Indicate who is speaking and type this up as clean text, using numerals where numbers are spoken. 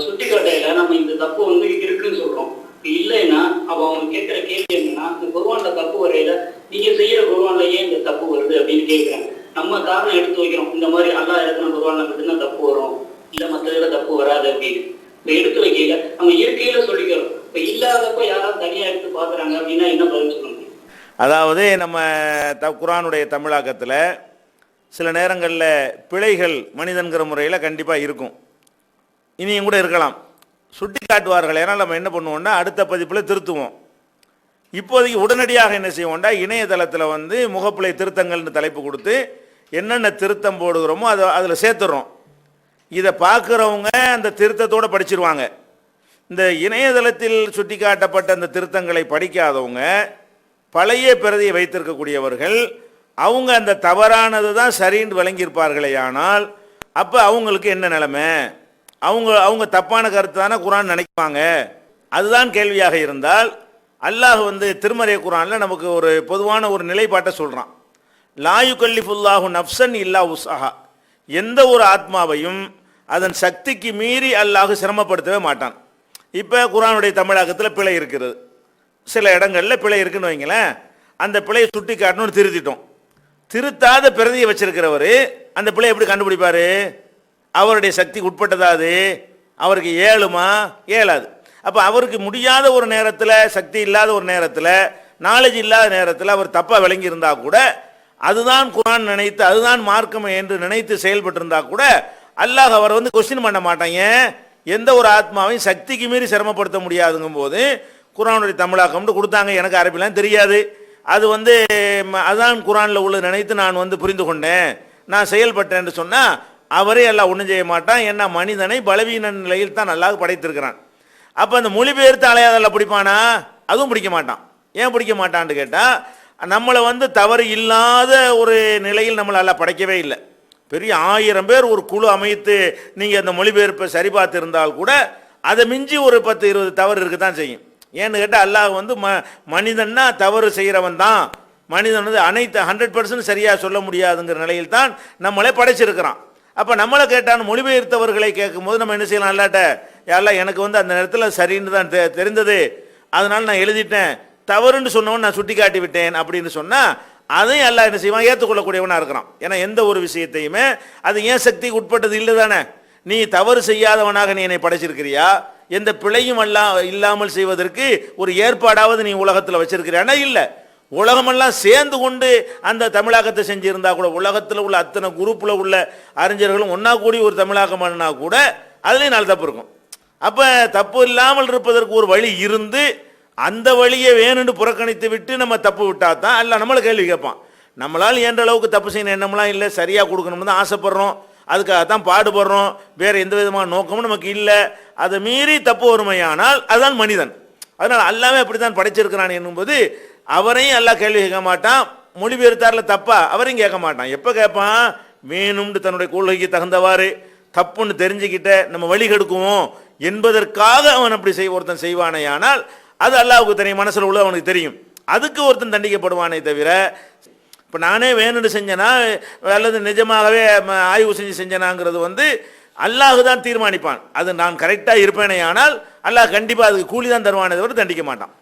Speaker 1: சுட்டி காட்டையில நம்ம இந்த தப்பு இருக்குன்னு சொல்றோம். இல்லைன்னா அப்ப அவங்க கேட்கிற கேள்வி என்னன்னா, இந்த குர்ஆன்ல தப்பு வரையில நீங்க செய்யற குர்ஆன்ல ஏன் இந்த தப்பு வருது அப்படின்னு கேட்கிறாங்க. நம்ம காரணம் எடுத்து வைக்கிறோம், இந்த மாதிரி அல்லாஹ் இறக்குன குர்ஆன்ல மட்டும்தான் தப்பு வரும், இல்ல மற்றதுல தப்பு வராது அப்படின்னு. இப்ப எடுத்து வைக்கல நம்ம இயற்கையில சொல்லிக்கிறோம். இப்ப இல்லாதப்ப யாராவது தனியா எடுத்து பாக்குறாங்க அப்படின்னா என்ன பதில் சொல்ல முடியும்?
Speaker 2: அதாவது நம்ம குர்ஆனுடைய தமிழாக்கத்தில் சில நேரங்களில் பிழைகள் மனிதன்கிற முறையில் கண்டிப்பாக இருக்கும், இனியும் கூட இருக்கலாம், சுட்டி காட்டுவார்கள். ஏன்னா நம்ம என்ன பண்ணுவோம்னா அடுத்த பதிப்பில் திருத்துவோம். இப்போதைக்கு உடனடியாக என்ன செய்வோம்னா இணையதளத்தில் முகப்பிழை திருத்தங்கள்னு தலைப்பு கொடுத்து என்னென்ன திருத்தம் போடுகிறோமோ அதில் சேர்த்துறோம். இதை பார்க்குறவங்க அந்த திருத்தத்தோடு படிச்சிருவாங்க. இந்த இணையதளத்தில் சுட்டி காட்டப்பட்ட அந்த திருத்தங்களை படிக்காதவங்க, பழைய பிரதியை வைத்திருக்கக்கூடியவர்கள், அவங்க அந்த தவறானது தான் சரின்னு விளங்கியிருப்பார்களே. ஆனால் அப்போ அவங்களுக்கு என்ன நிலைமை? அவங்க தப்பான கருத்து தானே குர்ஆன் நினைப்பாங்க. அதுதான் கேள்வியாக இருந்தால் அல்லாஹ் திருமறை குர்ஆனில் நமக்கு ஒரு பொதுவான ஒரு நிலைப்பாட்டை சொல்கிறான். லா யுகல்லிஃபுல்லாஹு நஃப்ஸன் இல்லா உஸ்ஸஹா. எந்த ஒரு ஆத்மாவையும் அதன் சக்திக்கு மீறி அல்லாஹ் சிரமப்படுத்தவே மாட்டான். இப்போ குர்ஆனுடைய தமிழாக்கத்தில் பிழை இருக்கிறது, சில இடங்களில் பிழை இருக்குன்னு வைங்களேன். அந்த பிழையை சுட்டி காட்டணும்னு திருத்திட்டோம். திருத்தாத பிரதியை வச்சிருக்கிறவர் அந்த பிழை எப்படி கண்டுபிடிப்பார்? அவருடைய சக்திக்கு உட்பட்டதா அது? அவருக்கு ஏழுமா? ஏழாது. அப்போ அவருக்கு முடியாத ஒரு நேரத்தில், சக்தி இல்லாத ஒரு நேரத்தில், நாலேஜ் இல்லாத நேரத்தில் அவர் தப்பாக விளங்கி இருந்தால் கூட, அதுதான் குர்ஆன் நினைத்து அதுதான் மார்க்கம் என்று நினைத்து செயல்பட்டு கூட அல்லாஹ் அவர் கொஸ்டின் பண்ண மாட்டாங்க. எந்த ஒரு ஆத்மாவையும் சக்திக்கு மீறி சிரமப்படுத்த முடியாதுங்கும் போது குர்ஆனுடைய தமிழாக்கம்னு கொடுத்தாங்க. எனக்கு அரபிலாம் தெரியாது, அது அதுதான் குர்ஆனில் உள்ள நினைத்து நான் புரிந்து கொண்டேன், நான் செயல்பட்டேன்னு சொன்னால் அவரே எல்லாம் ஒன்றும் செய்ய மாட்டான். ஏன்னா மனிதனை பலவீன நிலையில் தான் அல்லாஹ் படைத்திருக்கிறான். அப்போ அந்த மொழிபெயர்த்து அலையாதல்ல பிடிப்பானா? அதுவும் பிடிக்க மாட்டான். ஏன் பிடிக்க மாட்டான்னு கேட்டால், நம்மளை தவறு இல்லாத ஒரு நிலையில் நம்மளை எல்லாம் படைக்கவே இல்லை. பெரிய 1000 பேர் ஒரு குழு அமைத்து நீங்கள் அந்த மொழிபெயர்ப்பை சரி பார்த்து இருந்தால் கூட அதை மிஞ்சி ஒரு 10-20 தவறு இருக்க தான் செய்யும். ஏன்னு கேட்டால் அல்லாஹ் மனிதன்னா தவறு செய்கிறவன் தான், மனிதன் அனைத்து 100% சரியாக சொல்ல முடியாதுங்கிற நிலையில் தான் நம்மளே படைச்சிருக்கிறான். அப்போ நம்மளை கேட்டான்னு மொழிபெயர்த்தவர்களை கேட்கும்போது நம்ம என்ன செய்யலாம்? அல்லாட்ட யாரெல்லாம் எனக்கு அந்த நேரத்தில் சரின்னு தான் தெரிந்தது, அதனால் நான் எழுதிட்டேன், தவறுன்னு சொன்னவன் நான் சுட்டி காட்டி விட்டேன் அப்படின்னு சொன்னால் அதையும் எல்லாம் என்ன செய்வான்? ஏற்றுக்கொள்ளக்கூடியவனாக இருக்கிறான். ஏன்னா எந்த ஒரு விஷயத்தையுமே அது ஏன் சக்திக்கு உட்பட்டது இல்லை தானே. நீ தவறு செய்யாதவனாக நீ என்னை படைச்சிருக்கிறியா? எந்த பிழையும் இல்லாமல் செய்வதற்கு ஒரு ஏற்பாடாவது நீ உலகத்தில் வச்சிருக்கிறியானா? இல்லை. உலகமெல்லாம் சேர்ந்து கொண்டு அந்த தமிழாக்கத்தை செஞ்சிருந்தா கூட, உலகத்தில் உள்ள அத்தனை குரூப்பில் உள்ள அறிஞர்களும் ஒன்றா கூடி ஒரு தமிழாக்கம் பண்ணினா கூட அதுலேயும் 4 தப்பு இருக்கும். அப்போ தப்பு இல்லாமல் இருப்பதற்கு ஒரு வழி இருந்து அந்த வழியை வேணும்னு புறக்கணித்து விட்டு நம்ம தப்பு விட்டா தான் அல்ல நம்மளை கேள்வி கேட்பான். நம்மளால் இயன்ற அளவுக்கு தப்பு செய்யணும் எண்ணம்லாம் இல்லை, சரியாக கொடுக்கணும்னு தான் ஆசைப்படுறோம், அதுக்காகத்தான் பாடுபடுறோம், வேறு எந்த விதமான நோக்கமும் நமக்கு இல்லை. அதை மீறி தப்பு வறுமையானால் அதுதான் மனிதன். அதனால் அல்லாமே அப்படி தான் படைச்சிருக்கிறான் என்னும்போது அவரையும் எல்லாம் கேள்வி கேட்க மாட்டான். மொழிபெயர்த்தாரில் தப்பா அவரையும் கேட்க மாட்டான். எப்போ கேட்பான்? வேணும்னு தன்னுடைய கொள்கைக்கு தகுந்தவாறு தப்புன்னு தெரிஞ்சுக்கிட்ட நம்ம வழி கெடுக்குவோம் என்பதற்காக அவன் அப்படி ஒருத்தன் செய்வானே. ஆனால் அது அல்லாஹ்வுக்கு தெரியும், மனசில் உள்ள அவனுக்கு தெரியும். அதுக்கு ஒருத்தன் தண்டிக்கப்படுவானே தவிர, இப்போ நானே வேணும்னு செஞ்சேனா அல்லது நிஜமாகவே ஆய்வு செஞ்சேனாங்கிறது அல்லாஹ் தான் தீர்மானிப்பான். அது நான் கரெக்டாக இருப்பேனே ஆனால் அல்லாஹ் கண்டிப்பாக அதுக்கு கூலி தான் தருவானே தவிர தண்டிக்க மாட்டான்.